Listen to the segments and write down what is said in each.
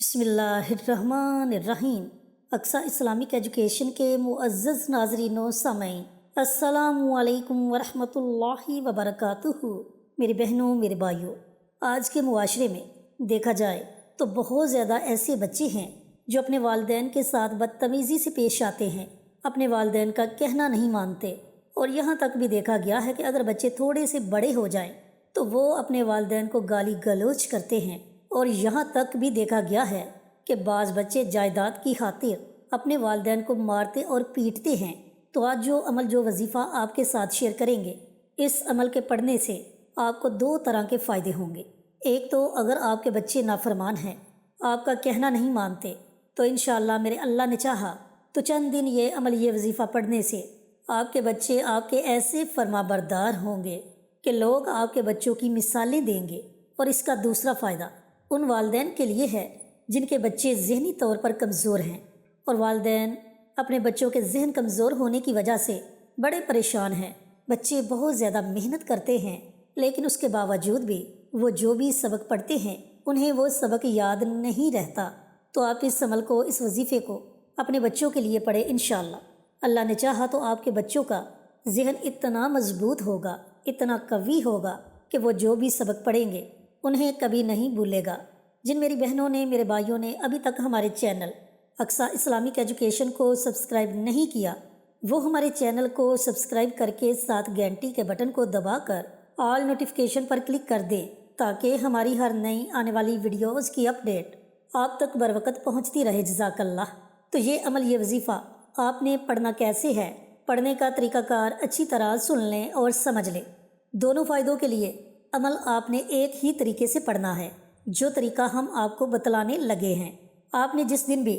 بسم اللہ الرحمن الرحیم۔ اقصی اسلامک ایجوکیشن کے معزز ناظرین و سامعین، السلام علیکم ورحمۃ اللہ وبرکاتہ۔ میری بہنوں، میرے بھائیوں، آج کے معاشرے میں دیکھا جائے تو بہت زیادہ ایسے بچے ہیں جو اپنے والدین کے ساتھ بدتمیزی سے پیش آتے ہیں، اپنے والدین کا کہنا نہیں مانتے، اور یہاں تک بھی دیکھا گیا ہے کہ اگر بچے تھوڑے سے بڑے ہو جائیں تو وہ اپنے والدین کو گالی گلوچ کرتے ہیں، اور یہاں تک بھی دیکھا گیا ہے کہ بعض بچے جائیداد کی خاطر اپنے والدین کو مارتے اور پیٹتے ہیں۔ تو آج جو وظیفہ آپ کے ساتھ شیئر کریں گے، اس عمل کے پڑھنے سے آپ کو دو طرح کے فائدے ہوں گے۔ ایک تو اگر آپ کے بچے نافرمان ہیں، آپ کا کہنا نہیں مانتے، تو انشاءاللہ میرے اللہ نے چاہا تو چند دن یہ وظیفہ پڑھنے سے آپ کے بچے آپ کے ایسے فرما بردار ہوں گے کہ لوگ آپ کے بچوں کی مثالیں دیں گے۔ اور اس کا دوسرا فائدہ ان والدین کے لیے ہے جن کے بچے ذہنی طور پر کمزور ہیں، اور والدین اپنے بچوں کے ذہن کمزور ہونے کی وجہ سے بڑے پریشان ہیں۔ بچے بہت زیادہ محنت کرتے ہیں، لیکن اس کے باوجود بھی وہ جو بھی سبق پڑھتے ہیں انہیں وہ سبق یاد نہیں رہتا۔ تو آپ اس عمل کو، اس وظیفے کو اپنے بچوں کے لیے پڑھیں انشاءاللہ۔ اللہ نے چاہا تو آپ کے بچوں کا ذہن اتنا مضبوط ہوگا، اتنا قوی ہوگا کہ وہ جو بھی سبق پڑھیں گے انہیں کبھی نہیں بھولے گا۔ جن میری بہنوں نے، میرے بھائیوں نے ابھی تک ہمارے چینل اقصی اسلامک ایجوکیشن کو سبسکرائب نہیں کیا، وہ ہمارے چینل کو سبسکرائب کر کے ساتھ گھنٹی کے بٹن کو دبا کر آل نوٹیفیکیشن پر کلک کر دیں، تاکہ ہماری ہر نئی آنے والی ویڈیوز کی اپڈیٹ آپ تک بروقت پہنچتی رہے۔ جزاک اللہ۔ تو یہ عمل، یہ وظیفہ آپ نے پڑھنا کیسے ہے، پڑھنے کا طریقہ کار اچھی طرح سن لیں اور سمجھ لیں۔ دونوں فائدوں کے لیے عمل آپ نے ایک ہی طریقے سے پڑھنا ہے، جو طریقہ ہم آپ کو بتلانے لگے ہیں۔ آپ نے جس دن بھی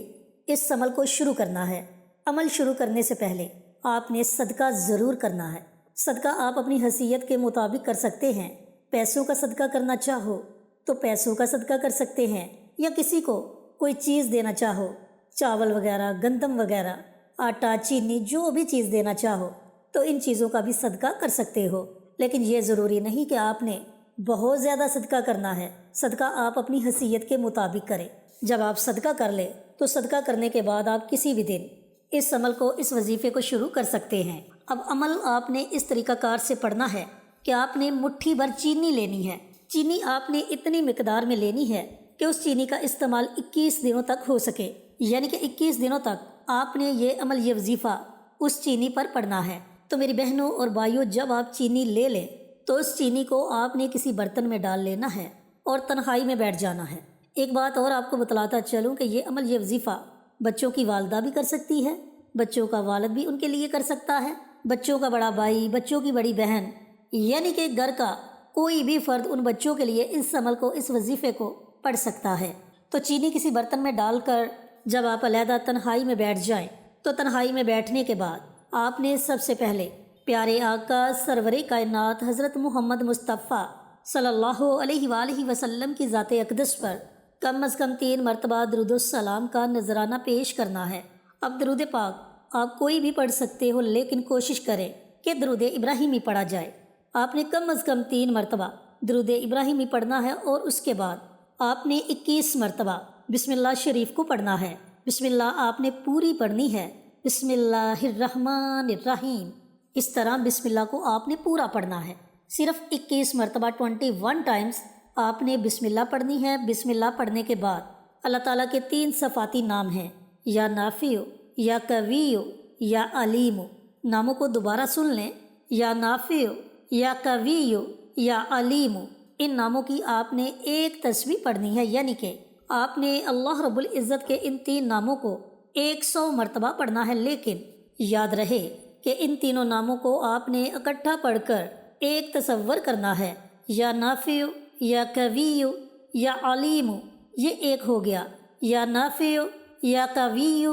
اس عمل کو شروع کرنا ہے، عمل شروع کرنے سے پہلے آپ نے صدقہ ضرور کرنا ہے۔ صدقہ آپ اپنی حیثیت کے مطابق کر سکتے ہیں۔ پیسوں کا صدقہ کرنا چاہو تو پیسوں کا صدقہ کر سکتے ہیں، یا کسی کو کوئی چیز دینا چاہو، چاول وغیرہ، گندم وغیرہ، آٹا، چینی، جو بھی چیز دینا چاہو تو ان چیزوں کا بھی صدقہ کر سکتے ہو۔ لیکن یہ ضروری نہیں کہ آپ نے بہت زیادہ صدقہ کرنا ہے۔ صدقہ آپ اپنی حیثیت کے مطابق کریں۔ جب آپ صدقہ کر لیں تو صدقہ کرنے کے بعد آپ کسی بھی دن اس عمل کو، اس وظیفے کو شروع کر سکتے ہیں۔ اب عمل آپ نے اس طریقہ کار سے پڑھنا ہے کہ آپ نے مٹھی بھر چینی لینی ہے۔ چینی آپ نے اتنی مقدار میں لینی ہے کہ اس چینی کا استعمال 21 دنوں تک ہو سکے، یعنی کہ 21 دنوں تک آپ نے یہ عمل، یہ وظیفہ اس چینی پر پڑھنا ہے۔ تو میری بہنوں اور بھائیوں، جب آپ چینی لے لیں تو اس چینی کو آپ نے کسی برتن میں ڈال لینا ہے اور تنہائی میں بیٹھ جانا ہے۔ ایک بات اور آپ کو بتلاتا چلوں کہ یہ عمل، یہ وظیفہ بچوں کی والدہ بھی کر سکتی ہے، بچوں کا والد بھی ان کے لیے کر سکتا ہے، بچوں کا بڑا بھائی، بچوں کی بڑی بہن، یعنی کہ گھر کا کوئی بھی فرد ان بچوں کے لیے اس عمل کو، اس وظیفے کو پڑھ سکتا ہے۔ تو چینی کسی برتن میں ڈال کر جب آپ علیحدہ تنہائی میں بیٹھ جائیں تو تنہائی میں بیٹھنے کے بعد آپ نے سب سے پہلے پیارے آقا سرور کائنات حضرت محمد مصطفیٰ صلی اللہ علیہ وآلہ وسلم کی ذات اقدس پر کم از کم 3 مرتبہ درود السلام کا نذرانہ پیش کرنا ہے۔ اب درود پاک آپ کوئی بھی پڑھ سکتے ہو، لیکن کوشش کریں کہ درود ابراہیمی پڑھا جائے۔ آپ نے کم از کم 3 مرتبہ درود ابراہیمی پڑھنا ہے، اور اس کے بعد آپ نے 21 مرتبہ بسم اللہ شریف کو پڑھنا ہے۔ بسم اللہ آپ نے پوری پڑھنی ہے، بسم اللہ الرحمن الرحیم۔ اس طرح بسم اللہ کو آپ نے پورا پڑھنا ہے، صرف 21 مرتبہ 21 ٹائمز آپ نے بسم اللہ پڑھنی ہے۔ بسم اللہ پڑھنے کے بعد اللہ تعالیٰ کے 3 صفاتی نام ہیں، یا نافع، یا قوی، یا علیم۔ ناموں کو دوبارہ سن لیں، یا نافع، یا قوی، یا علیم۔ ان ناموں کی آپ نے ایک تسبیح پڑھنی ہے، یعنی کہ آپ نے اللہ رب العزت کے ان 3 ناموں کو 100 مرتبہ پڑھنا ہے۔ لیکن یاد رہے کہ ان تینوں ناموں کو آپ نے اکٹھا پڑھ کر ایک تصور کرنا ہے، یا نافع، یا قوی، یا علیم، یہ ایک ہو گیا، یا نافع، یا قوی،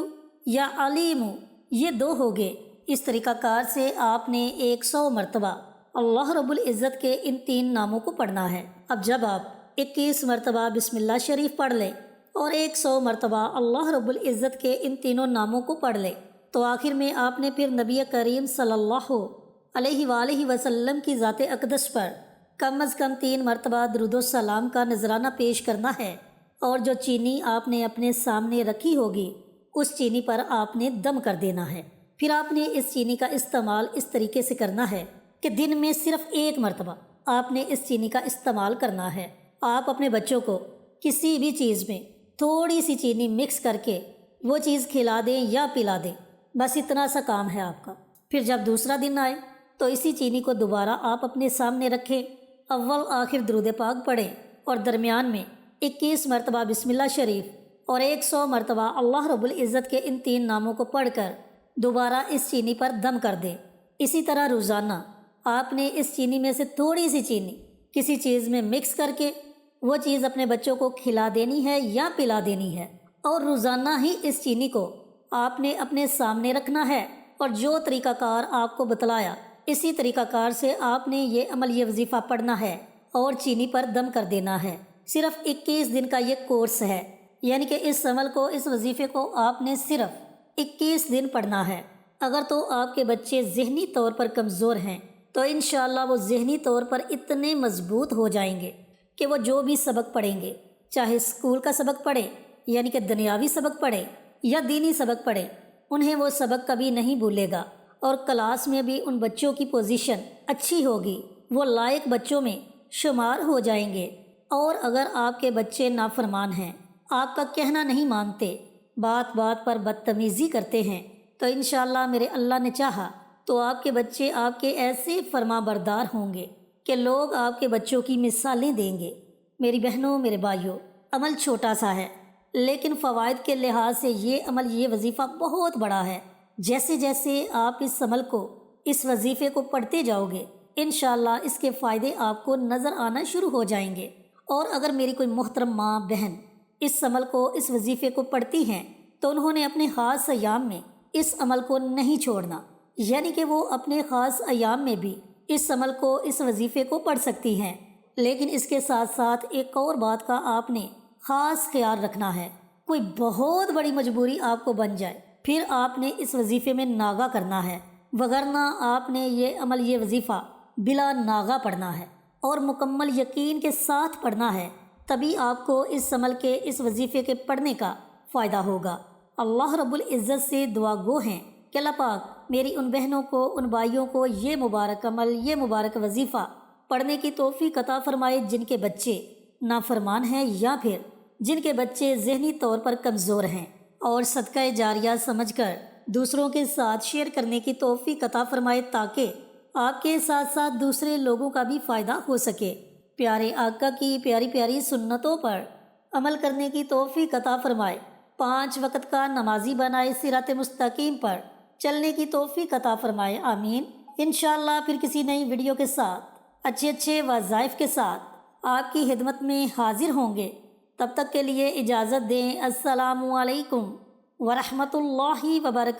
یا علیم، یہ 2 ہو گئے۔ اس طریقہ کار سے آپ نے 100 مرتبہ اللہ رب العزت کے ان 3 ناموں کو پڑھنا ہے۔ اب جب آپ 21 مرتبہ بسم اللہ شریف پڑھ لیں اور 100 مرتبہ اللہ رب العزت کے ان تینوں ناموں کو پڑھ لیں تو آخر میں آپ نے پھر نبی کریم صلی اللہ علیہ وآلہ وسلم کی ذات اقدس پر کم از کم 3 مرتبہ درود و سلام کا نذرانہ پیش کرنا ہے، اور جو چینی آپ نے اپنے سامنے رکھی ہوگی اس چینی پر آپ نے دم کر دینا ہے۔ پھر آپ نے اس چینی کا استعمال اس طریقے سے کرنا ہے کہ دن میں صرف ایک مرتبہ آپ نے اس چینی کا استعمال کرنا ہے۔ آپ اپنے بچوں کو کسی بھی چیز میں تھوڑی سی چینی مکس کر کے وہ چیز کھلا دیں یا پلا دیں، بس اتنا سا کام ہے آپ کا۔ پھر جب دوسرا دن آئے تو اسی چینی کو دوبارہ آپ اپنے سامنے رکھیں، اول آخر درود پاک پڑھیں اور درمیان میں 21 مرتبہ بسم اللہ شریف اور 100 مرتبہ اللہ رب العزت کے ان 3 ناموں کو پڑھ کر دوبارہ اس چینی پر دم کر دیں۔ اسی طرح روزانہ آپ نے اس چینی میں سے تھوڑی سی چینی کسی چیز میں مکس کر کے وہ چیز اپنے بچوں کو کھلا دینی ہے یا پلا دینی ہے، اور روزانہ ہی اس چینی کو آپ نے اپنے سامنے رکھنا ہے، اور جو طریقہ کار آپ کو بتلایا اسی طریقہ کار سے آپ نے یہ عمل، یہ وظیفہ پڑھنا ہے اور چینی پر دم کر دینا ہے۔ صرف 21 دن کا یہ کورس ہے، یعنی کہ اس عمل کو، اس وظیفے کو آپ نے صرف 21 دن پڑھنا ہے۔ اگر تو آپ کے بچے ذہنی طور پر کمزور ہیں تو انشاءاللہ وہ ذہنی طور پر اتنے مضبوط ہو جائیں گے کہ وہ جو بھی سبق پڑھیں گے، چاہے اسکول کا سبق پڑھیں یعنی کہ دنیاوی سبق پڑھیں یا دینی سبق پڑھیں، انہیں وہ سبق کبھی نہیں بھولے گا، اور کلاس میں بھی ان بچوں کی پوزیشن اچھی ہوگی، وہ لائق بچوں میں شمار ہو جائیں گے۔ اور اگر آپ کے بچے نافرمان ہیں، آپ کا کہنا نہیں مانتے، بات بات پر بدتمیزی کرتے ہیں، تو انشاءاللہ میرے اللہ نے چاہا تو آپ کے بچے آپ کے ایسے فرما بردار ہوں گے کہ لوگ آپ کے بچوں کی مثالیں دیں گے۔ میری بہنوں، میرے بھائیوں، عمل چھوٹا سا ہے لیکن فوائد کے لحاظ سے یہ عمل، یہ وظیفہ بہت بڑا ہے۔ جیسے جیسے آپ اس عمل کو، اس وظیفے کو پڑھتے جاؤ گے، انشاءاللہ اس کے فائدے آپ کو نظر آنا شروع ہو جائیں گے۔ اور اگر میری کوئی محترم ماں بہن اس عمل کو، اس وظیفے کو پڑھتی ہیں تو انہوں نے اپنے خاص ایام میں اس عمل کو نہیں چھوڑنا، یعنی کہ وہ اپنے خاص ایام میں بھی اس عمل کو، اس وظیفے کو پڑھ سکتی ہیں۔ لیکن اس کے ساتھ ساتھ ایک اور بات کا آپ نے خاص خیال رکھنا ہے، کوئی بہت بڑی مجبوری آپ کو بن جائے پھر آپ نے اس وظیفے میں ناغہ کرنا ہے، وگرنہ آپ نے یہ عمل، یہ وظیفہ بلا ناغہ پڑھنا ہے اور مکمل یقین کے ساتھ پڑھنا ہے، تبھی آپ کو اس عمل کے، اس وظیفے کے پڑھنے کا فائدہ ہوگا۔ اللہ رب العزت سے دعا گو ہیں کہ اللہ پاک میری ان بہنوں کو، ان بھائیوں کو یہ مبارک عمل، یہ مبارک وظیفہ پڑھنے کی توفیق عطا فرمائے جن کے بچے نافرمان ہیں یا پھر جن کے بچے ذہنی طور پر کمزور ہیں، اور صدقہ جاریہ سمجھ کر دوسروں کے ساتھ شیئر کرنے کی توفیق عطا فرمائے تاکہ آپ کے ساتھ ساتھ دوسرے لوگوں کا بھی فائدہ ہو سکے۔ پیارے آقا کی پیاری پیاری سنتوں پر عمل کرنے کی توفیق عطا فرمائے، 5 وقت کا نمازی بنائے، صراط مستقیم پر چلنے کی توفیق عطا فرمائے، آمین۔ انشاءاللہ پھر کسی نئی ویڈیو کے ساتھ، اچھے وظائف کے ساتھ آپ کی خدمت میں حاضر ہوں گے۔ تب تک کے لیے اجازت دیں۔ السلام علیکم ورحمۃ اللہ وبرکاتہ۔